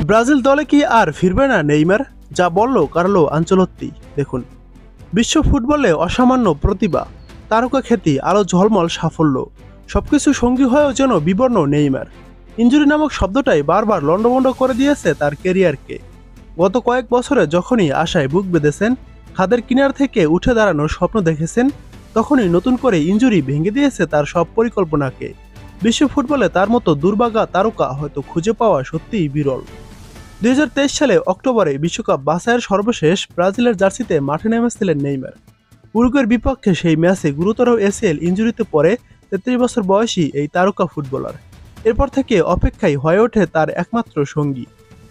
Brazil দলে কি আর ফিরবে না নেইমার? যা বলল কার্লো আনচেলত্তি। দেখুন, বিশ্ব ফুটবলে অসামান্য প্রতিভা, তারকা খ্যাতি, আলো ঝলমল সাফল্য, সবকিছু সঙ্গী হয়েও যেন বিবর্ণ নেইমার। ইনজুরি নামক শব্দটাই বারবার লন্ডভন্ড করে দিয়েছে তার ক্যারিয়ারকে। গত কয়েক বছরে যখনই আশায় বুক বেঁধেছেন, খাদের কিনার থেকে উঠে দাঁড়ানোর স্বপ্ন দেখেছেন, তখনই নতুন করে ইনজুরি ভেঙে দিয়েছে তার সব পরিকল্পনাকে। বিশ্ব ফুটবলে তার মতো দুর্ভাগা তারকা হয়তো খুঁজে পাওয়া সত্যিই বিরল। 2023 সালে অক্টোবরে বিশ্বকাপ বাছাইয়ের সর্বশেষ ব্রাজিলের জার্সিতে মাঠে নেমেছিলেন নেইমার। উরুগুয়ের বিপক্ষে সেই ম্যাচে গুরুতর এসিএল ইনজুরিতে পড়ে 33 বছর বয়সী এই তারকা ফুটবলার। এরপর থেকে অপেক্ষাই হয়ে ওঠে তার একমাত্র সঙ্গী।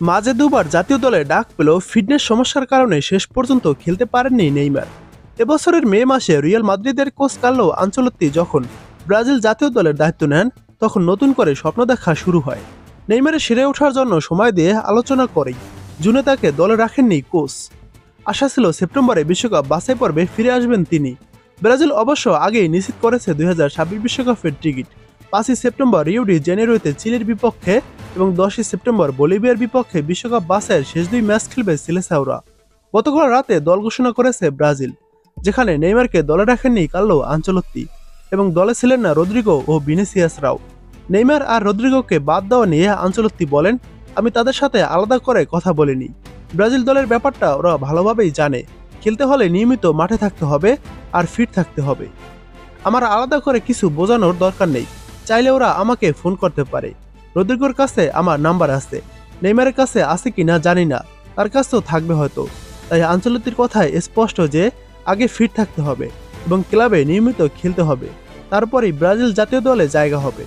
মাঝে দুবার জাতীয় দলে ডাক পেলেও ফিটনেস সমস্যার কারণে শেষ পর্যন্ত খেলতে পারেননি নেইমার। এবছরের মে মাসে রিয়াল মাদ্রিদের কোচ কার্লো আনচেলত্তি যখন ব্রাজিল জাতীয় দলের দায়িত্ব নেন, তখন নতুন করে স্বপ্ন দেখা শুরু হয়। নেইমারের সেরে ওঠার জন্য সময় দিয়ে আলোচনা করেই জুনে তাকে দলে রাখেননি কোচ। আশা ছিল সেপ্টেম্বরে বিশ্বকাপ বাছাই পর্বে ফিরে আসবেন তিনি। ব্রাজিল অবশ্য আগেই নিশ্চিত করেছে 2026 বিশ্বকাপের টিকিট। 5ই সেপ্টেম্বর রিও ডি জেনেরোতে চিলির বিপক্ষে এবং 10ই সেপ্টেম্বর বলিভিয়ার বিপক্ষে বিশ্বকাপ বাছাইয়ের শেষ দুই ম্যাচ খেলবে সিলেসাওরা। গতকাল রাতে দল ঘোষণা করেছে ব্রাজিল, যেখানে নেইমারকে দলে রাখেননি কার্লো আনচেলত্তি এবং দলে ছিলেন না রদ্রিগো ও ভিনিসিয়াসরাও। নেইমার আর রদ্রিগোকে বাদ দেওয়া নিয়ে আনচেলত্তি বলেন, আমি তাদের সাথে আলাদা করে কথা বলিনি। ব্রাজিল দলের ব্যাপারটা ওরা ভালোভাবেই জানে। খেলতে হলে নিয়মিত মাঠে থাকতে হবে আর ফিট থাকতে হবে। আমার আলাদা করে কিছু বোঝানোর দরকার নেই। চাইলে ওরা আমাকে ফোন করতে পারে। রদ্রিগোর কাছে আমার নাম্বার আছে, নেইমারের কাছে আছে কি না জানি না, তার কাছেও থাকবে হয়তো। তাই আনচেলত্তির কথায় স্পষ্ট যে আগে ফিট থাকতে হবে এবং ক্লাবে নিয়মিত খেলতে হবে, তারপরেই ব্রাজিল জাতীয় দলে জায়গা হবে।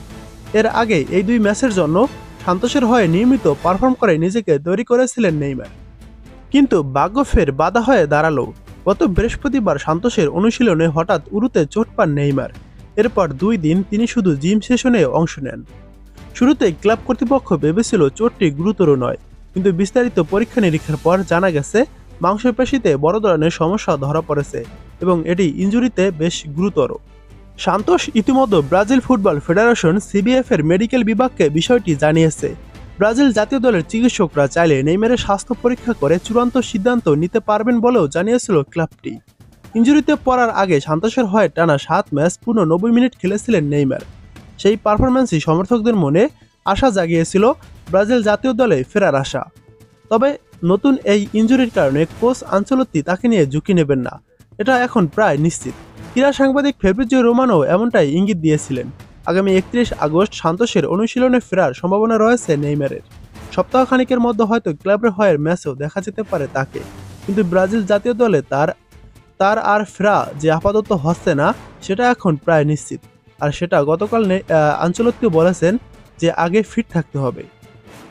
এর আগে এই দুই ম্যাচের জন্য সান্তোসের হয়ে নিয়মিত পারফর্ম করে নিজেকে তৈরি করেছিলেন নেইমার। কিন্তু ভাগ্য ফের বাধা হয়ে দাঁড়ালো। গত বৃহস্পতিবার সান্তোসের অনুশীলনে হঠাৎ উরুতে চোট পান নেইমার। এরপর 2 দিন তিনি শুধু জিম সেশনে অংশ নেন। শুরুতে ক্লাব কর্তৃপক্ষ ভেবেছিল চোটটি গুরুতর নয়, কিন্তু বিস্তারিত পরীক্ষা নিরীক্ষার পর জানা গেছে মাংসপেশিতে বড় ধরনের সমস্যা ধরা পড়েছে এবং এটি ইনজুরিতে বেশ গুরুতর। সান্তোস ইতিমধ্যে ব্রাজিল ফুটবল ফেডারেশন সিবিএফ এর মেডিকেল বিভাগকে বিষয়টি জানিয়েছে। ব্রাজিল জাতীয় দলের চিকিৎসকরা চাইলে নেইমারের স্বাস্থ্য পরীক্ষা করে চূড়ান্ত সিদ্ধান্ত নিতে পারবেন বলেও জানিয়েছিল ক্লাবটি। ইনজুরিতে পড়ার আগে সান্তোসের হয়ে টানা 7 ম্যাচ পূর্ণ 90 মিনিট খেলেছিলেন নেইমার। সেই পারফরম্যান্সই সমর্থকদের মনে আশা জাগিয়েছিল ব্রাজিল জাতীয় দলে ফেরার আশা। তবে নতুন এই ইনজুরির কারণে কোচ আনচেলত্তি তাকে নিয়ে ঝুঁকি নেবেন না, এটা এখন প্রায় নিশ্চিত। ক্রীড়া সাংবাদিক ফেব্রিজিও রোমানো এমনটাই ইঙ্গিত দিয়েছিলেন। আগামী 31 আগস্ট সান্তোসের অনুশীলনে ফেরার সম্ভাবনা রয়েছে নেইমারের। সপ্তাহখানেকের মধ্যে হয়তো ক্লাবের হয়ে ম্যাচেও দেখা যেতে পারে তাকে। কিন্তু ব্রাজিল জাতীয় দলে তার আর ফেরা যে আপাতত হচ্ছে না, সেটা এখন প্রায় নিশ্চিত। আর সেটা গতকাল আনচেলত্তি বলেছেন যে আগে ফিট থাকতে হবে।